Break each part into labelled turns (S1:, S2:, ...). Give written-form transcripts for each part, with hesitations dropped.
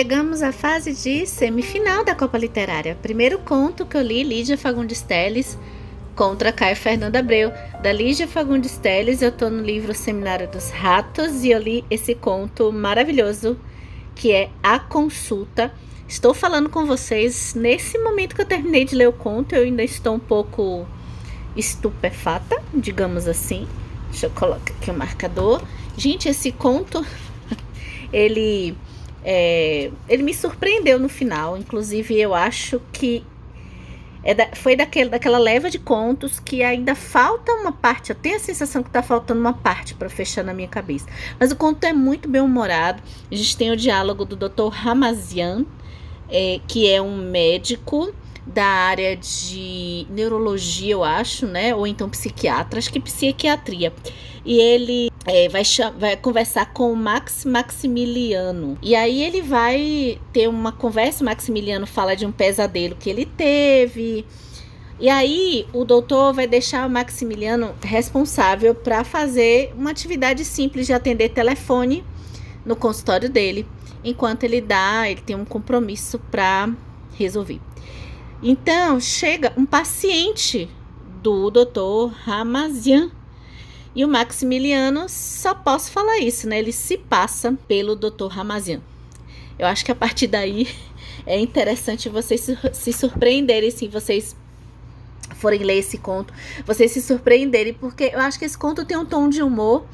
S1: Chegamos à fase de semifinal da Copa Literária. Primeiro conto que eu li, Lígia Fagundes Telles contra Caio Fernando Abreu. Da Lígia Fagundes Telles, eu tô no livro Seminário dos Ratos e eu li esse conto maravilhoso que é A Consulta. Estou falando com vocês nesse momento que eu terminei de ler o conto. Eu ainda estou um pouco estupefata, digamos assim. Deixa eu colocar aqui o marcador. Gente, esse conto, ele me surpreendeu no final. Inclusive, eu acho que foi daquela leva de contos que ainda falta uma parte. Eu tenho a sensação que está faltando uma parte para fechar na minha cabeça. Mas o conto é muito bem humorado. A gente tem o diálogo do Dr. Ramazian, que é um médico da área de neurologia, eu acho, né? Ou então psiquiatra, acho que psiquiatria. E ele vai conversar com o Maximiliano. E aí ele vai ter uma conversa, o Maximiliano fala de um pesadelo que ele teve. E aí o doutor vai deixar o Maximiliano responsável para fazer uma atividade simples de atender telefone no consultório dele, enquanto ele tem um compromisso para resolver. Então chega um paciente do Dr. Ramazian e o Maximiliano, só posso falar isso, né? Ele se passa pelo Dr. Ramazian. Eu acho que a partir daí é interessante vocês se surpreenderem, se vocês forem ler esse conto, vocês se surpreenderem, porque eu acho que esse conto tem um tom de humor.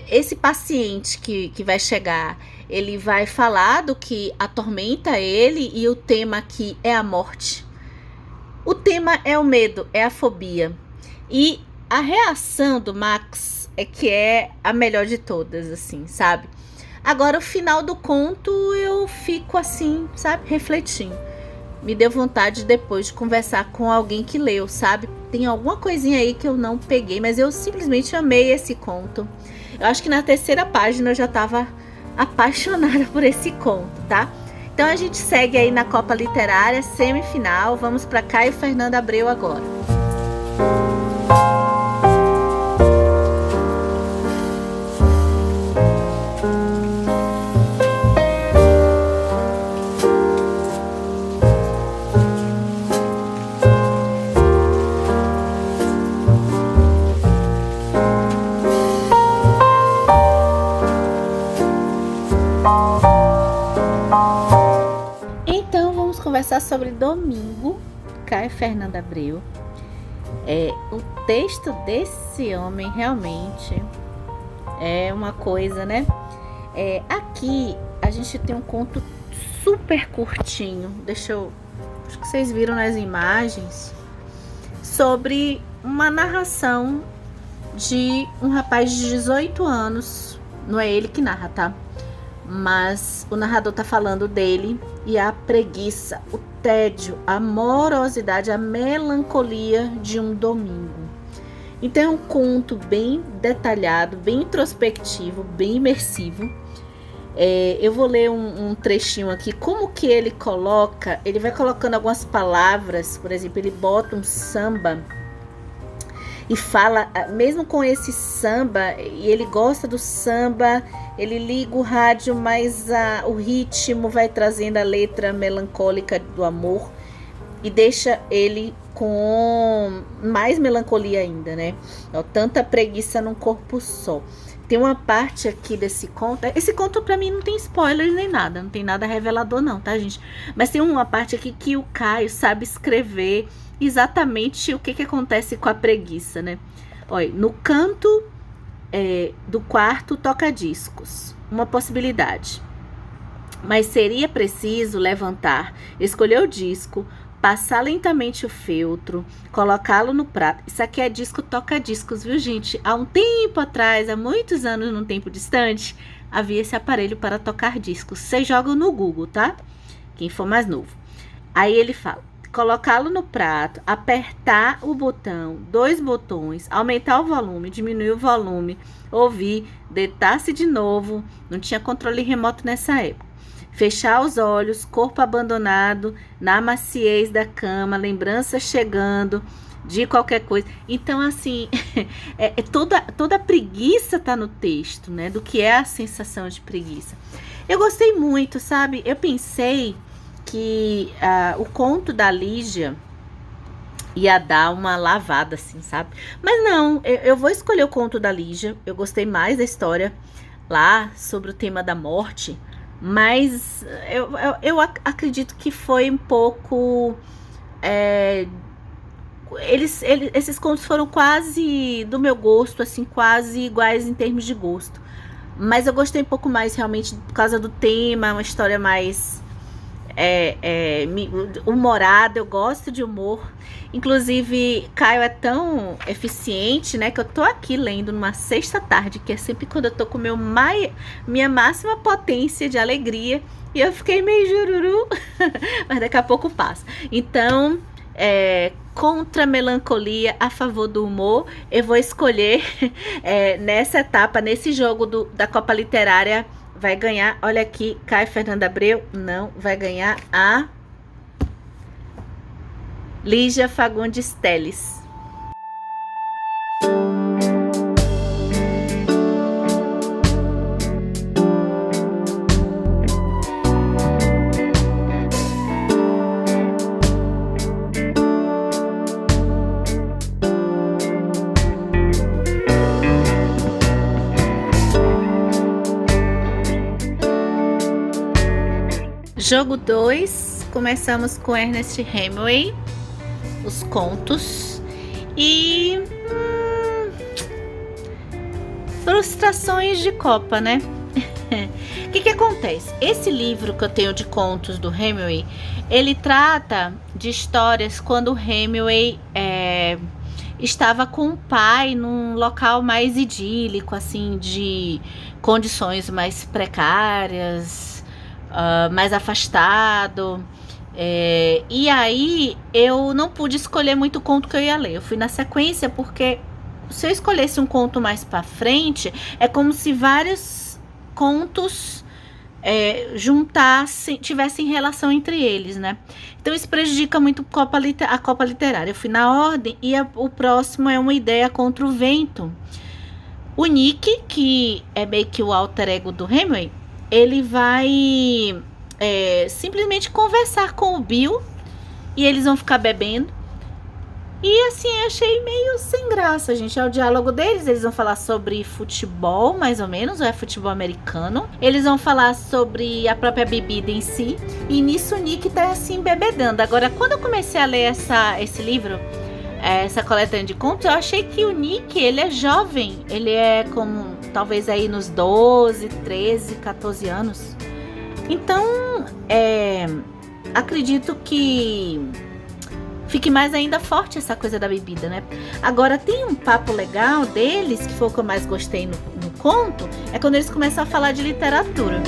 S1: Esse paciente que vai chegar, ele vai falar do que atormenta ele, e o tema aqui é a morte. O tema é o medo, é a fobia. E a reação do Max é a melhor de todas, assim, sabe? Agora, o final do conto, eu fico assim, sabe, refletindo. Me deu vontade depois de conversar com alguém que leu, sabe? Tem alguma coisinha aí que eu não peguei, mas eu simplesmente amei esse conto. Eu acho que na 3ª página eu já estava apaixonada por esse conto, tá? Então a gente segue aí na Copa Literária, semifinal. Vamos para Caio Fernando Abreu agora. Conversar sobre Domingo, Caio Fernando Abreu. O texto desse homem realmente é uma coisa, né? Aqui a gente tem um conto super curtinho. Acho que vocês viram nas imagens, sobre uma narração de um rapaz de 18 anos. Não é ele que narra, tá? Mas o narrador tá falando dele e a preguiça, o tédio, a morosidade, a melancolia de um domingo. Então é um conto bem detalhado, bem introspectivo, bem imersivo. Eu vou ler um trechinho aqui, como que ele vai colocando algumas palavras. Por exemplo, ele bota um samba e fala, mesmo com esse samba, e ele gosta do samba, ele liga o rádio, mas o ritmo vai trazendo a letra melancólica do amor e deixa ele com mais melancolia ainda, né? Tanta preguiça num corpo só. Tem uma parte aqui desse conto, esse conto pra mim não tem spoilers nem nada, não tem nada revelador não, tá, gente? Mas tem uma parte aqui que o Caio sabe escrever exatamente o que acontece com a preguiça, né? Olha, no canto do quarto toca discos, uma possibilidade. Mas seria preciso levantar, escolher o disco, passar lentamente o feltro, colocá-lo no prato. Isso aqui é disco toca-discos, viu, gente? Há um tempo atrás, há muitos anos, num tempo distante, havia esse aparelho para tocar discos. Vocês jogam no Google, tá? Quem for mais novo. Aí ele fala: colocá-lo no prato, apertar o botão, 2 botões, aumentar o volume, diminuir o volume, ouvir, deitar-se de novo. Não tinha controle remoto nessa época. Fechar os olhos, corpo abandonado, na maciez da cama, lembranças chegando, de qualquer coisa. Então, assim, toda a preguiça tá no texto, né? Do que é a sensação de preguiça. Eu gostei muito, sabe? Eu pensei que o conto da Lígia ia dar uma lavada, assim, sabe? Mas não, eu vou escolher o conto da Lígia. Eu gostei mais da história lá sobre o tema da morte. Mas eu acredito que foi um pouco... esses contos foram quase do meu gosto, assim, quase iguais em termos de gosto. Mas eu gostei um pouco mais, realmente, por causa do tema, uma história mais humorada. Eu gosto de humor. Inclusive, Caio é tão eficiente, né, que eu tô aqui lendo numa sexta-tarde, que é sempre quando eu tô com minha máxima potência de alegria. E eu fiquei meio jururu, mas daqui a pouco passa. Então, contra a melancolia, a favor do humor, eu vou escolher nessa etapa, nesse jogo da Copa Literária, vai ganhar, olha aqui, Caio Fernando Abreu, não, vai ganhar a Lígia Fagundes Telles. Jogo 2, começamos com Ernest Hemingway, os contos, e frustrações de Copa, né? O que acontece? Esse livro que eu tenho de contos do Hemingway, ele trata de histórias quando o Hemingway estava com o pai num local mais idílico, assim, de condições mais precárias, mais afastado. E aí eu não pude escolher muito o conto que eu ia ler. Eu fui na sequência porque se eu escolhesse um conto mais pra frente, é como se vários contos tivessem relação entre eles, né? Então isso prejudica muito a Copa Literária. Eu fui na ordem e o próximo é Uma Ideia contra o Vento. O Nick, que é meio que o alter ego do Hemingway, ele vai simplesmente conversar com o Bill e eles vão ficar bebendo. E assim, eu achei meio sem graça, gente. É o diálogo deles. Eles vão falar sobre futebol, mais ou menos, ou é futebol americano. Eles vão falar sobre a própria bebida em si. E nisso o Nick tá assim, bebedando. Agora, quando eu comecei a ler esse livro, essa coletânea de contos, eu achei que o Nick, ele é jovem. Ele é como, talvez aí nos 12, 13, 14 anos. Então, acredito que fique mais ainda forte essa coisa da bebida, né? Agora, tem um papo legal deles, que foi o que eu mais gostei no conto, é quando eles começam a falar de literatura.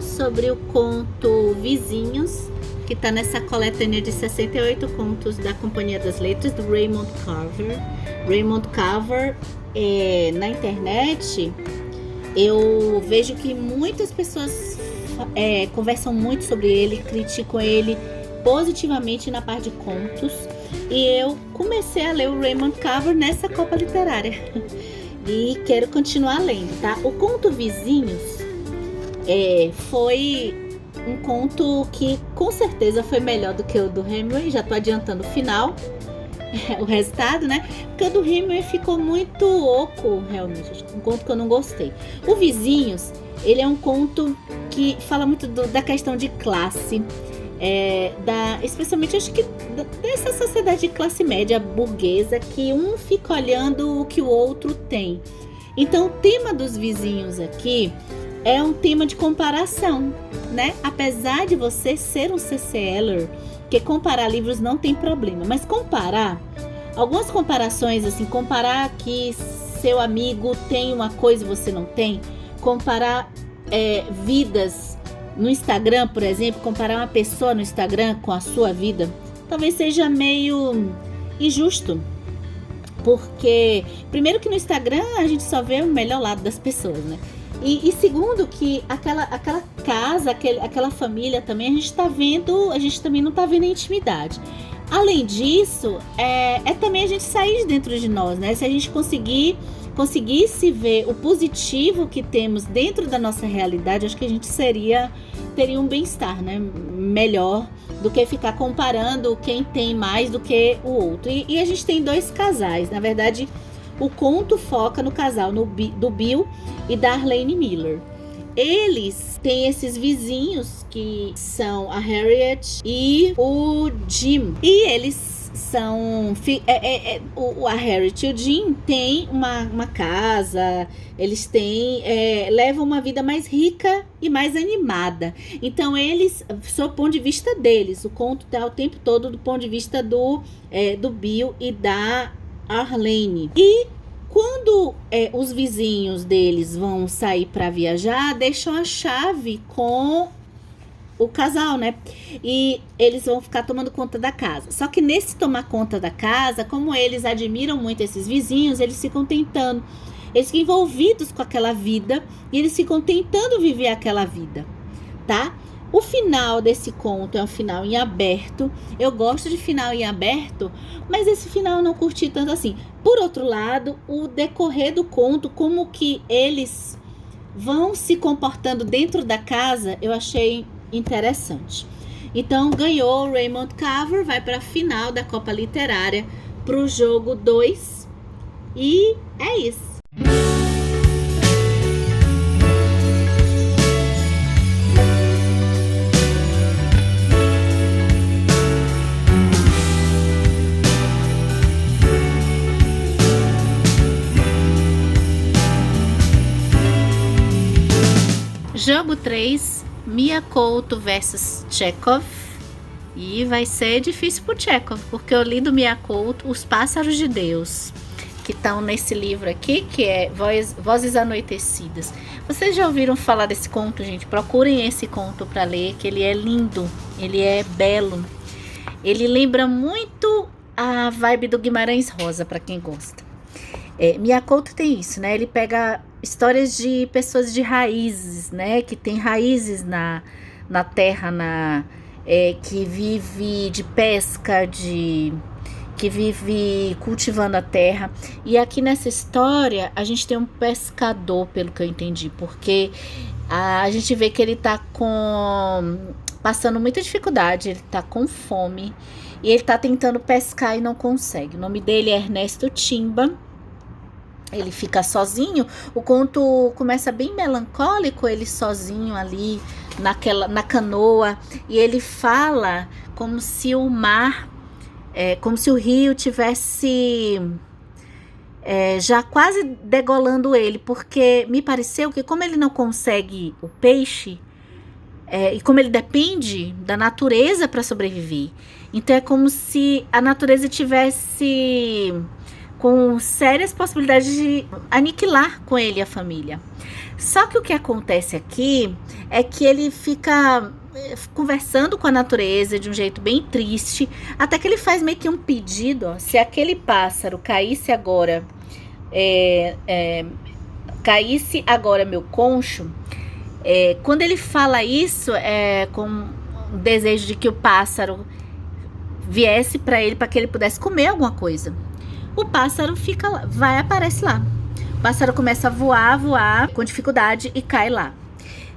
S1: Sobre o conto Vizinhos, que está nessa coletânea de 68 contos da Companhia das Letras, do Raymond Carver. Raymond Carver, na internet, eu vejo que muitas pessoas conversam muito sobre ele, criticam ele positivamente na parte de contos. E eu comecei a ler o Raymond Carver nessa Copa Literária. E quero continuar lendo, tá? O conto Vizinhos foi um conto que com certeza foi melhor do que o do Hemingway. Já tô adiantando o final, o resultado, né? Porque o do Hemingway ficou muito oco, realmente. Um conto que eu não gostei. O Vizinhos, ele é um conto que fala muito da questão de classe, especialmente, acho que dessa sociedade de classe média burguesa, que um fica olhando o que o outro tem. Então, o tema dos vizinhos aqui é um tema de comparação, né? Apesar de você ser um CCLer, que comparar livros não tem problema, mas algumas comparações, assim, comparar que seu amigo tem uma coisa e você não tem, comparar vidas no Instagram, por exemplo, comparar uma pessoa no Instagram com a sua vida, talvez seja meio injusto. Porque, primeiro que no Instagram a gente só vê o melhor lado das pessoas, né? E segundo que aquela casa, aquela família também, a gente também não tá vendo a intimidade. Além disso, é também a gente sair de dentro de nós, né? Se a gente conseguisse ver o positivo que temos dentro da nossa realidade, acho que a gente teria um bem-estar, né? Melhor do que ficar comparando quem tem mais do que o outro. E a gente tem 2 casais, na verdade, o conto foca no casal do Bill e da Arlene Miller. Eles têm esses vizinhos que são a Harriet e o Jim. E eles são... a Harriet e o Jim têm uma casa, eles levam uma vida mais rica e mais animada. Então eles, sob o ponto de vista deles, o conto está o tempo todo do ponto de vista do Bill e da Arlene. E quando os vizinhos deles vão sair para viajar, deixam a chave com o casal, né? E eles vão ficar tomando conta da casa. Só que nesse tomar conta da casa, como eles admiram muito esses vizinhos, eles ficam tentando, eles ficam envolvidos com aquela vida e eles ficam tentando viver aquela vida, tá? O final desse conto é um final em aberto. Eu gosto de final em aberto, mas esse final eu não curti tanto assim. Por outro lado, o decorrer do conto, como que eles vão se comportando dentro da casa, eu achei interessante. Então, ganhou o Raymond Carver, vai para a final da Copa Literária, para o jogo 2. E é isso. Jogo 3, Mia Couto versus Chekhov. E vai ser difícil pro Chekhov, porque eu li do Mia Couto Os Pássaros de Deus, que estão nesse livro aqui, que é Vozes Anoitecidas. Vocês já ouviram falar desse conto, gente? Procurem esse conto para ler, que ele é lindo, ele é belo. Ele lembra muito a vibe do Guimarães Rosa, para quem gosta. Mia Couto tem isso, né? Ele pega histórias de pessoas de raízes, né? Que tem raízes na terra, que vive de pesca, que vive cultivando a terra. E aqui nessa história a gente tem um pescador, pelo que eu entendi, porque a gente vê que ele tá passando muita dificuldade, ele tá com fome e ele tá tentando pescar e não consegue. O nome dele é Ernesto Timba. Ele fica sozinho. O conto começa bem melancólico, ele sozinho ali na canoa, e ele fala como se o mar, como se o rio tivesse já quase degolando ele, porque me pareceu que como ele não consegue o peixe, e como ele depende da natureza para sobreviver, então é como se a natureza tivesse com sérias possibilidades de aniquilar com ele a família. Só que o que acontece aqui é que ele fica conversando com a natureza de um jeito bem triste, até que ele faz meio que um pedido, ó, se aquele pássaro caísse agora, caísse agora meu concho. Quando ele fala isso, com o desejo de que o pássaro viesse para ele, para que ele pudesse comer alguma coisa. O pássaro fica lá, aparece lá. O pássaro começa a voar com dificuldade e cai lá.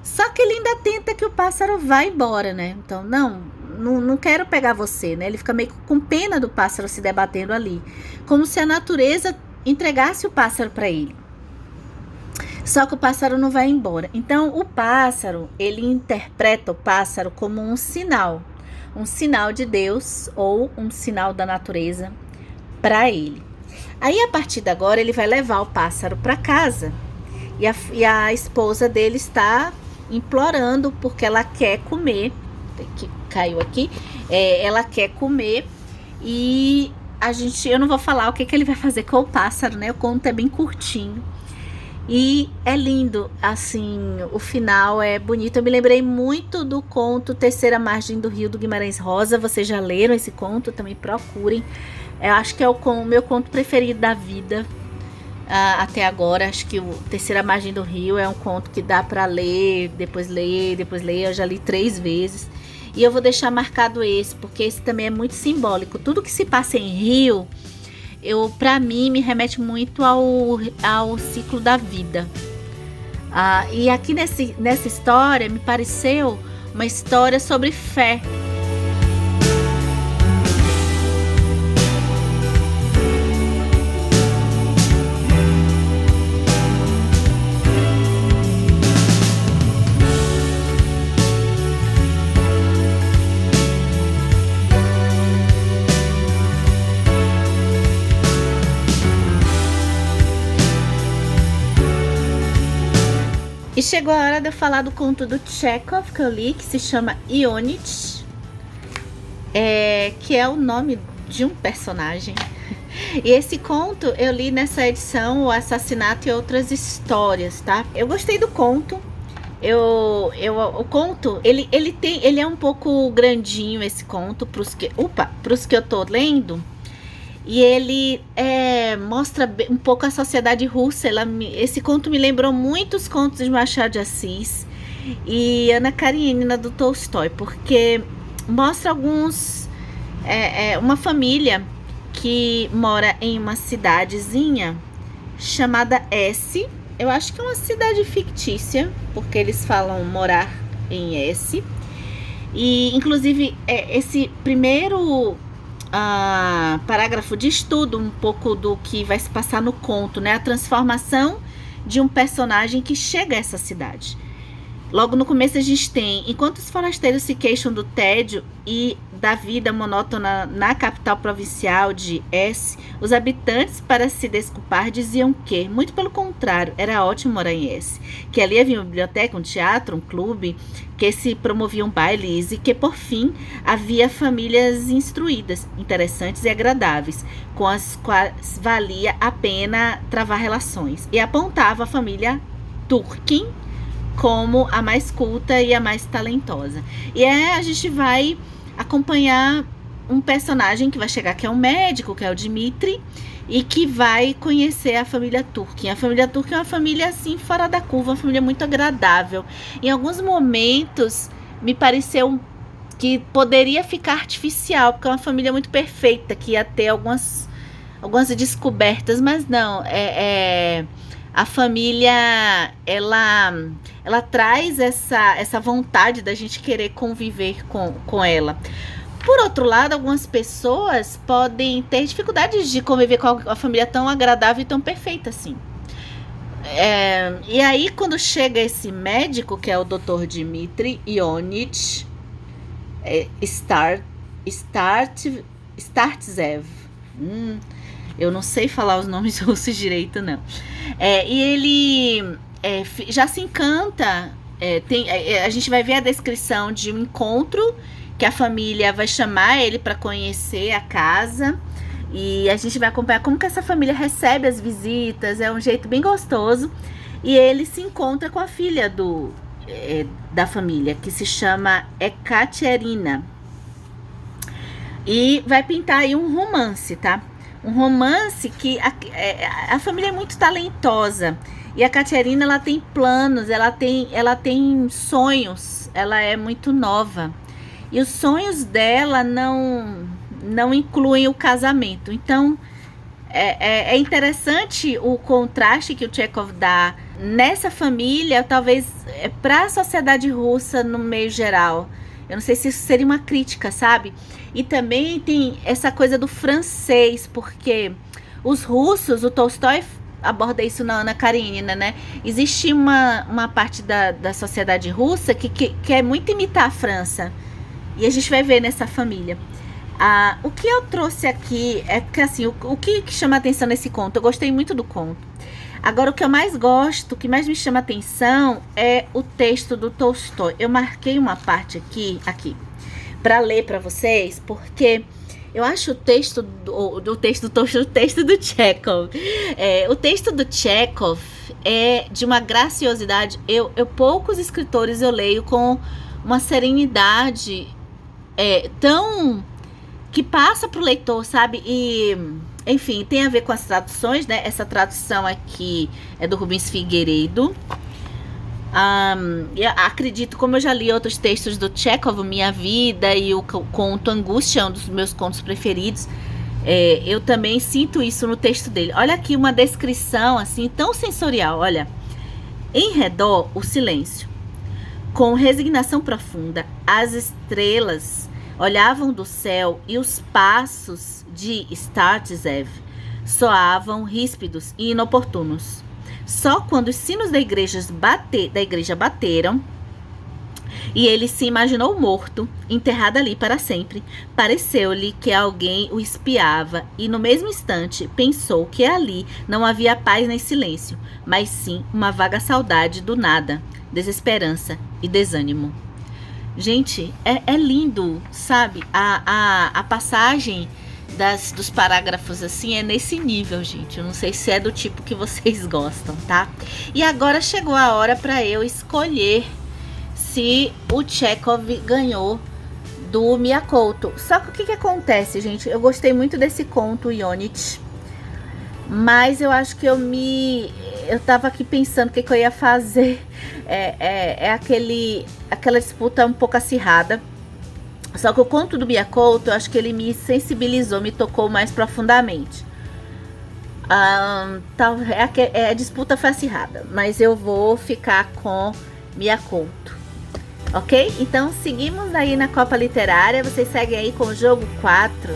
S1: Só que ele ainda tenta que o pássaro vá embora, né? Então, não quero pegar você, né? Ele fica meio com pena do pássaro se debatendo ali, como se a natureza entregasse o pássaro para ele. Só que o pássaro não vai embora. Então, o pássaro, ele interpreta o pássaro como um sinal de Deus ou um sinal da natureza para ele. Aí, a partir de agora, ele vai levar o pássaro para casa. E a esposa dele está implorando, porque ela quer comer. Que caiu aqui. Ela quer comer. E eu não vou falar o que ele vai fazer com o pássaro, né? O conto é bem curtinho. E é lindo, assim, o final é bonito. Eu me lembrei muito do conto Terceira Margem do Rio, do Guimarães Rosa. Vocês já leram esse conto? Também procurem. Eu acho que é o meu conto preferido da vida, até agora. Acho que o Terceira Margem do Rio é um conto que dá para ler, depois ler, depois ler. Eu já li 3 vezes. E eu vou deixar marcado esse, porque esse também é muito simbólico. Tudo que se passa em Rio, para mim, me remete muito ao ciclo da vida. E aqui nessa história, me pareceu uma história sobre fé. E chegou a hora de eu falar do conto do Chekhov que eu li, que se chama Ionich, que é o nome de um personagem. E esse conto eu li nessa edição, O Assassinato e Outras Histórias, tá? Eu gostei do conto. O conto, ele é um pouco grandinho, esse conto, pros que eu tô lendo. E ele mostra um pouco a sociedade russa. Esse conto me lembrou muito os contos de Machado de Assis e Ana Karenina do Tolstói, porque mostra uma família que mora em uma cidadezinha chamada S. Eu acho que é uma cidade fictícia, porque eles falam morar em S. E inclusive esse primeiro parágrafo diz tudo um pouco do que vai se passar no conto, né? A transformação de um personagem que chega a essa cidade. Logo no começo a gente tem: enquanto os forasteiros se queixam do tédio e da vida monótona na capital provincial de S, os habitantes, para se desculpar, diziam que, muito pelo contrário, era ótimo morar em S, que ali havia uma biblioteca, um teatro, um clube, que se promoviam bailes e que, por fim, havia famílias instruídas, interessantes e agradáveis, com as quais valia a pena travar relações. E apontava a família Turquin como a mais culta e a mais talentosa. E a gente vai acompanhar um personagem que vai chegar, que é um médico, que é o Dmitri, e que vai conhecer a família Turquin. A família Turquin é uma família assim fora da curva, uma família muito agradável. Em alguns momentos me pareceu que poderia ficar artificial, porque é uma família muito perfeita, que ia ter algumas descobertas, mas não, a família, ela traz essa vontade da gente querer conviver com ela. Por outro lado, algumas pessoas podem ter dificuldades de conviver com a família tão agradável e tão perfeita assim. E aí, quando chega esse médico, que é o Dr. Dmitri Ionich Startsev, eu não sei falar os nomes russos direito, não. E ele já se encanta. A gente vai ver a descrição de um encontro que a família vai chamar ele para conhecer a casa. E a gente vai acompanhar como que essa família recebe as visitas. É um jeito bem gostoso. E ele se encontra com a filha da família, que se chama Ekaterina. E vai pintar aí um romance, tá? Um romance que a família é muito talentosa. E a Katerina, ela tem planos, ela tem sonhos. Ela é muito nova. E os sonhos dela não incluem o casamento. Então, é interessante o contraste que o Chekhov dá nessa família, talvez para a sociedade russa no meio geral. Eu não sei se isso seria uma crítica, sabe? E também tem essa coisa do francês, porque os russos, o Tolstói aborda isso na Ana Karenina, né? Existe uma parte da sociedade russa que quer muito imitar a França. E a gente vai ver nessa família. O que eu trouxe aqui é que, assim, o que chama atenção nesse conto? Eu gostei muito do conto. Agora, o que eu mais gosto, o que mais me chama atenção é o texto do Tolstói. Eu marquei uma parte aqui para ler para vocês, porque Eu acho o texto do texto do Chekhov. O texto do Chekhov é de uma graciosidade. Poucos escritores eu leio com uma serenidade tão que passa para o leitor, sabe? E, enfim, tem a ver com as traduções, né? Essa tradução aqui é do Rubens Figueiredo. Acredito, como eu já li outros textos do Chekhov, Minha Vida e o conto Angústia, um dos meus contos preferidos, eu também sinto isso no texto dele. Olha aqui uma descrição assim tão sensorial, olha. Em redor, o silêncio. Com resignação profunda, as estrelas olhavam do céu e os passos de Startsev soavam ríspidos e inoportunos. Só quando os sinos da igreja bateram e ele se imaginou morto, enterrado ali para sempre, pareceu-lhe que alguém o espiava e no mesmo instante pensou que ali não havia paz nem silêncio, mas sim uma vaga saudade do nada, desesperança e desânimo. Gente, é lindo, sabe? A passagem dos parágrafos assim é nesse nível, gente. Eu não sei se é do tipo que vocês gostam, tá? E agora chegou a hora para eu escolher se o Chekhov ganhou do Miyakoto. Só que o que acontece, gente? Eu gostei muito desse conto, Ionit, mas eu acho que eu tava aqui pensando o que eu ia fazer. Aquela disputa um pouco acirrada. Só que o conto do Miyakoto, eu acho que ele me sensibilizou, me tocou mais profundamente. A disputa foi acirrada, mas eu vou ficar com Miyakoto. Ok? Então seguimos aí na Copa Literária. Vocês seguem aí com o jogo 4.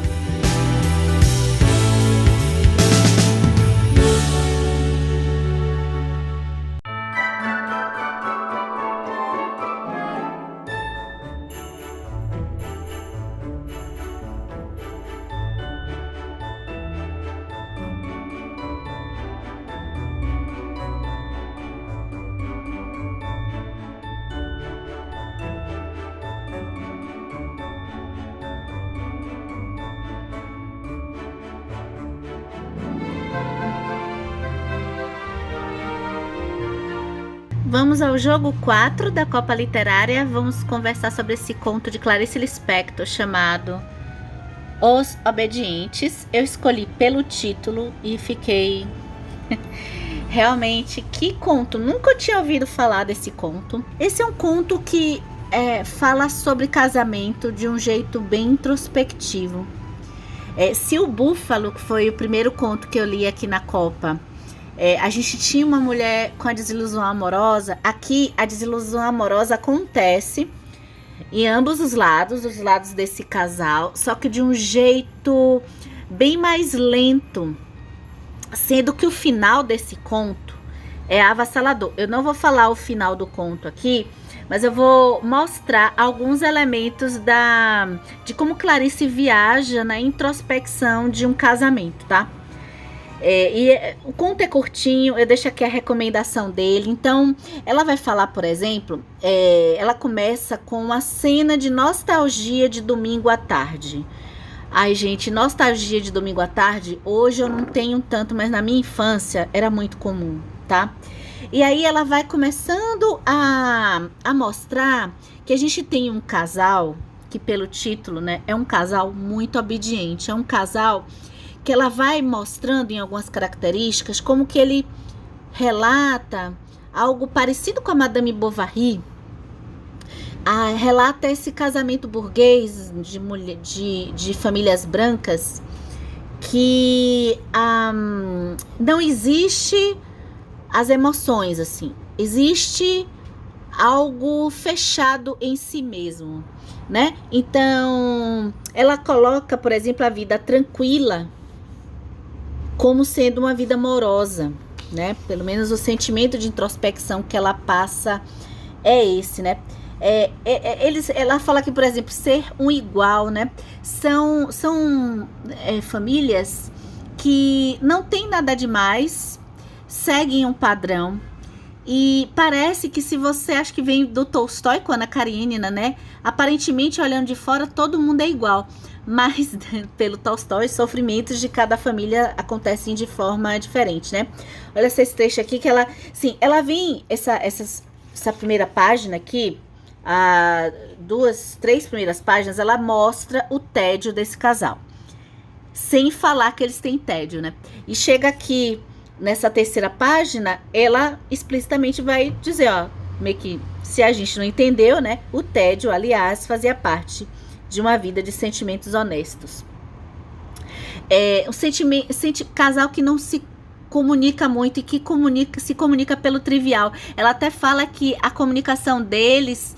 S1: Vamos ao jogo 4 da Copa Literária. Vamos conversar sobre esse conto de Clarice Lispector chamado Os Obedientes. Eu escolhi pelo título e fiquei... Realmente, que conto! Nunca tinha ouvido falar desse conto. Esse é um conto que fala sobre casamento de um jeito bem introspectivo. Se o Búfalo, que foi o primeiro conto que eu li aqui na Copa, a gente tinha uma mulher com a desilusão amorosa. Aqui a desilusão amorosa acontece em ambos os lados desse casal, só que de um jeito bem mais lento, sendo que o final desse conto é avassalador. Eu não vou falar o final do conto aqui, mas eu vou mostrar alguns elementos de como Clarice viaja na introspecção de um casamento, tá? O conto é curtinho, eu deixo aqui a recomendação dele. Então, ela vai falar, por exemplo, ela começa com uma cena de nostalgia de domingo à tarde. Ai, gente, nostalgia de domingo à tarde, hoje eu não tenho tanto, mas na minha infância era muito comum, tá? E aí ela vai começando a mostrar que a gente tem um casal, que pelo título, né, é um casal muito obediente, é um casal que ela vai mostrando em algumas características como que ele relata algo parecido com a Madame Bovary. Relata esse casamento burguês de famílias brancas que não existe as emoções, assim. Existe algo fechado em si mesmo, né? Então, ela coloca, por exemplo, a vida tranquila como sendo uma vida amorosa, né? Pelo menos o sentimento de introspecção que ela passa é esse, né? Ela fala que, por exemplo, ser um igual, né? São famílias que não tem nada demais, seguem um padrão. E parece que, se você acha que vem do Tolstói com Ana Karenina, né? Aparentemente, olhando de fora, todo mundo é igual. mas pelo Tolstói, os sofrimentos de cada família acontecem de forma diferente, né? Olha esse trecho aqui que ela, sim, ela vem essa primeira página aqui, três primeiras páginas, ela mostra o tédio desse casal, sem falar que eles têm tédio, né? E chega aqui nessa terceira página, ela explicitamente vai dizer, ó, meio que se a gente não entendeu, né? O tédio, aliás, fazia parte de uma vida de sentimentos honestos. Casal que não se comunica muito e que se comunica pelo trivial. Ela até fala que a comunicação deles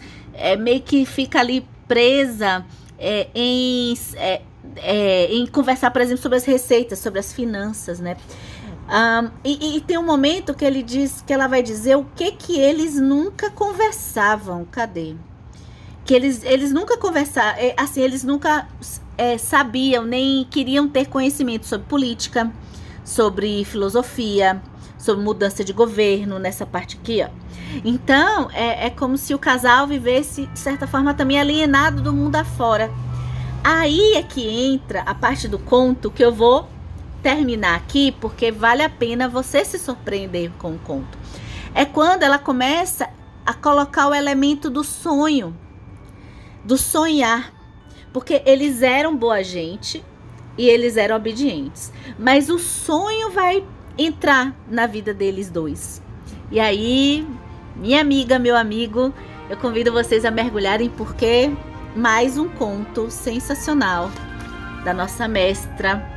S1: meio que fica ali presa em conversar, por exemplo, sobre as receitas, sobre as finanças, né? E tem um momento que ela vai dizer o que eles nunca conversavam. Cadê? Que eles nunca conversaram, assim, eles nunca sabiam, nem queriam ter conhecimento sobre política, sobre filosofia, sobre mudança de governo, nessa parte aqui, ó. Então, é como se o casal vivesse, de certa forma, também alienado do mundo afora. Aí é que entra a parte do conto que eu vou terminar aqui, porque vale a pena você se surpreender com o conto. É quando ela começa a colocar o elemento do sonho, do sonhar, porque eles eram boa gente e eles eram obedientes, mas o sonho vai entrar na vida deles dois. E aí, minha amiga, meu amigo, eu convido vocês a mergulharem, porque mais um conto sensacional da nossa mestra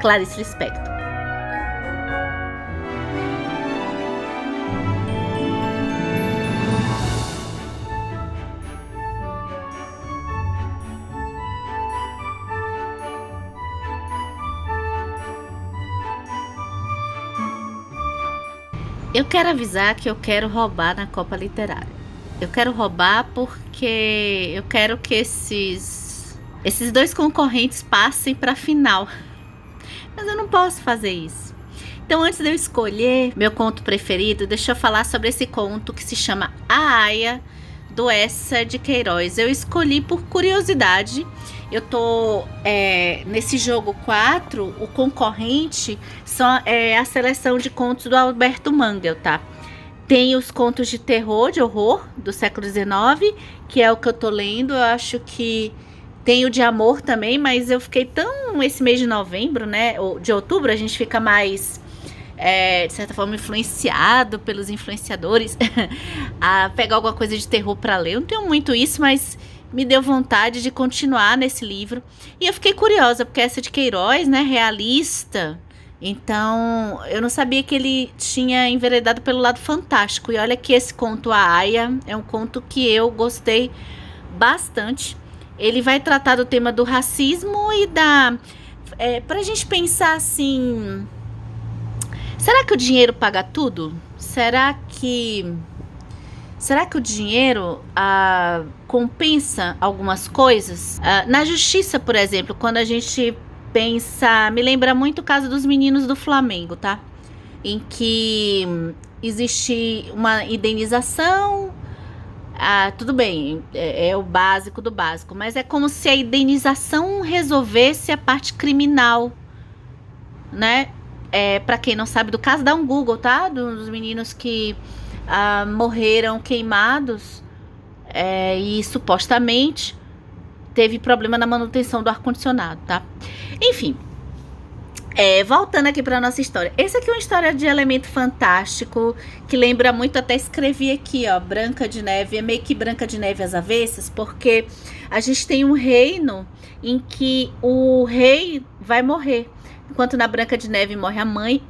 S1: Clarice Lispector. Eu quero avisar que eu quero roubar na Copa Literária. Eu quero roubar porque eu quero que esses dois concorrentes passem para a final. Mas eu não posso fazer isso. Então, antes de eu escolher meu conto preferido, deixa eu falar sobre esse conto que se chama A Aia, do Eça de Queiroz. Eu escolhi por curiosidade. Eu tô nesse jogo 4, o concorrente é a seleção de contos do Alberto Mangel, tá? Tem os contos de terror, de horror, do século XIX, que é o que eu tô lendo. Eu acho que tem o de amor também, mas eu fiquei esse mês de novembro, né, ou de outubro, a gente fica mais, de certa forma, influenciado pelos influenciadores a pegar alguma coisa de terror para ler. Eu não tenho muito isso, mas me deu vontade de continuar nesse livro. E eu fiquei curiosa, porque essa de Queiroz, né, realista. Então, eu não sabia que ele tinha enveredado pelo lado fantástico. E olha que esse conto, A Aia, é um conto que eu gostei bastante. Ele vai tratar do tema do racismo e pra gente pensar assim, será que o dinheiro paga tudo? Será que o dinheiro compensa algumas coisas? Na justiça, por exemplo, quando a gente pensa, me lembra muito o caso dos meninos do Flamengo, tá? Em que existe uma indenização. Tudo bem, é o básico do básico, mas é como se a indenização resolvesse a parte criminal, né? Para quem não sabe do caso, dá um Google, tá? Dos meninos que morreram queimados e supostamente teve problema na manutenção do ar-condicionado, tá? Enfim, voltando aqui para nossa história. Essa aqui é uma história de elemento fantástico, que lembra muito, até escrevi aqui, ó, Branca de Neve. É meio que Branca de Neve às avessas, porque a gente tem um reino em que o rei vai morrer. Enquanto na Branca de Neve morre a mãe,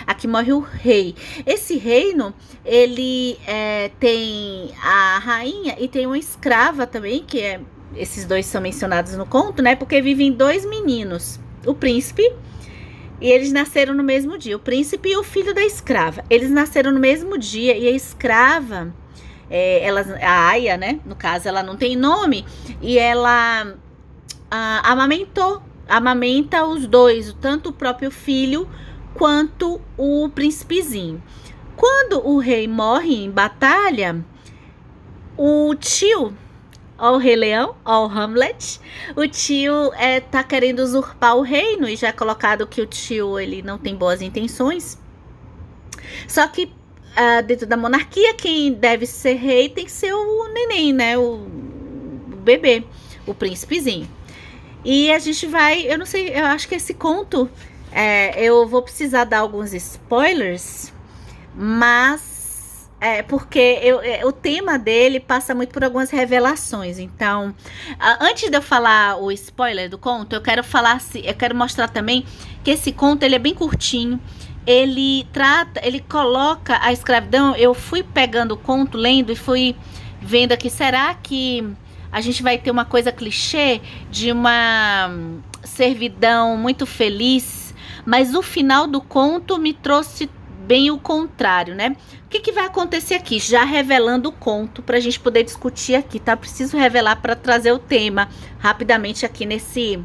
S1: aqui morre o rei. Esse reino, ele tem a rainha e tem uma escrava também, que esses dois são mencionados no conto, né? Porque vivem dois meninos, o príncipe, e eles nasceram no mesmo dia. O príncipe e o filho da escrava. Eles nasceram no mesmo dia e a escrava, a Aia, né? No caso, ela não tem nome e ela amamenta os dois, tanto o próprio filho quanto o príncipezinho. Quando o rei morre em batalha, o tio, Ó o Rei Leão, ó o Hamlet. O tio tá querendo usurpar o reino e já é colocado que o tio ele não tem boas intenções. Só que dentro da monarquia, quem deve ser rei tem que ser o neném, né? O bebê, o príncipezinho. E a gente vai, eu não sei, eu acho que esse conto, eu vou precisar dar alguns spoilers, mas porque o tema dele passa muito por algumas revelações. Então, antes de eu falar o spoiler do conto, eu quero mostrar também que esse conto ele é bem curtinho. Ele coloca a escravidão. Eu fui pegando o conto, lendo e fui vendo aqui, será que a gente vai ter uma coisa clichê de uma servidão muito feliz? Mas o final do conto me trouxe bem o contrário, né? O que vai acontecer aqui? Já revelando o conto pra gente poder discutir aqui, tá? Preciso revelar para trazer o tema rapidamente aqui nesse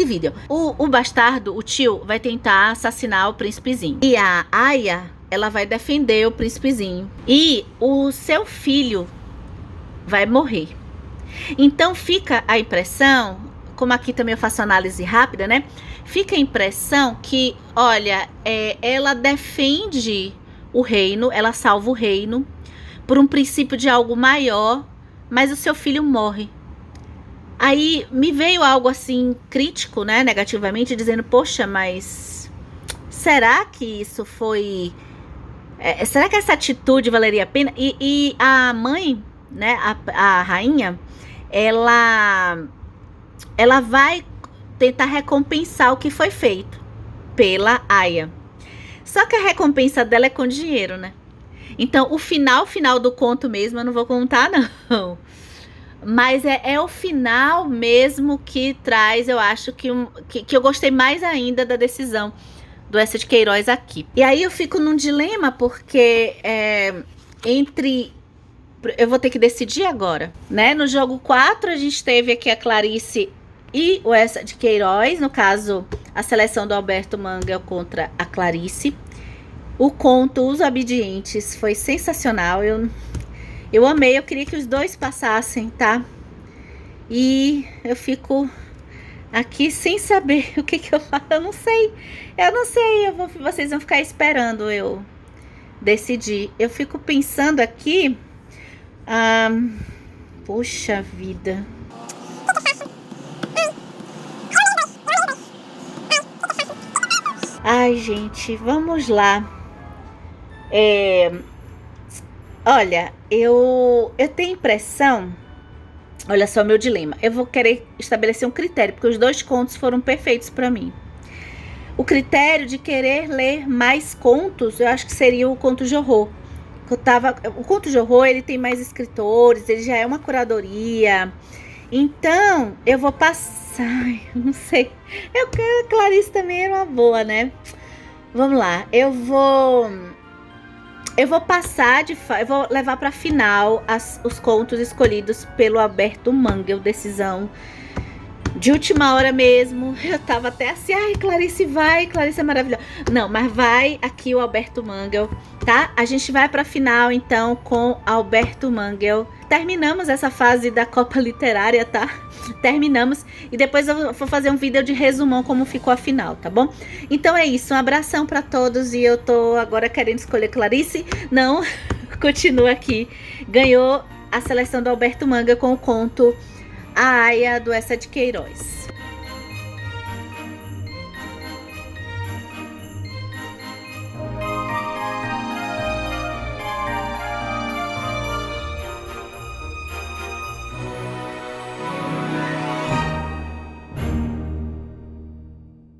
S1: vídeo. O bastardo, o tio, vai tentar assassinar o príncipezinho. E a Aya, ela vai defender o príncipezinho. E o seu filho vai morrer. Então fica a impressão, como aqui também eu faço análise rápida, né? Fica a impressão que, olha, ela defende o reino, ela salva o reino por um princípio de algo maior, mas o seu filho morre. Aí me veio algo assim crítico, né, negativamente, dizendo, poxa, mas será que isso foi... será que essa atitude valeria a pena? E a mãe, né, a rainha, ela vai tentar recompensar o que foi feito pela Aya. Só que a recompensa dela é com dinheiro, né? Então, o final do conto mesmo eu não vou contar, não. Mas é o final mesmo que traz, eu acho que eu gostei mais ainda da decisão do Eça de Queiroz aqui. E aí eu fico num dilema, porque eu vou ter que decidir agora, né? No jogo 4 a gente teve aqui a Clarice e o Eça de Queiroz, no caso a seleção do Alberto Mangel contra a Clarice. O conto Os Obedientes foi sensacional, eu amei, eu queria que os dois passassem, tá? E eu fico aqui sem saber o que eu faço, eu não sei, vocês vão ficar esperando eu decidir. Eu fico pensando aqui, puxa vida. Ai, gente, vamos lá. Olha, eu tenho impressão... Olha só o meu dilema. Eu vou querer estabelecer um critério, porque os dois contos foram perfeitos para mim. O critério de querer ler mais contos, eu acho que seria o conto de horror. O conto de horror, ele tem mais escritores, ele já é uma curadoria. Então, eu vou passar... Ai, não sei. A Clarice também era uma boa, né? Vamos lá. Eu vou passar eu vou levar para final os contos escolhidos pelo Alberto Mangel, decisão de última hora mesmo. Eu tava até assim, ai, Clarice vai, Clarice é maravilhosa. Não, mas vai aqui o Alberto Mangel, tá? A gente vai pra final, então, com Alberto Mangel. Terminamos essa fase da Copa Literária, tá? Terminamos. E depois eu vou fazer um vídeo de resumão como ficou a final, tá bom? Então é isso, um abração pra todos. E eu tô agora querendo escolher Clarice. Não, continua aqui. Ganhou a seleção do Alberto Mangel com o conto A Aya, do Eça de Queiroz.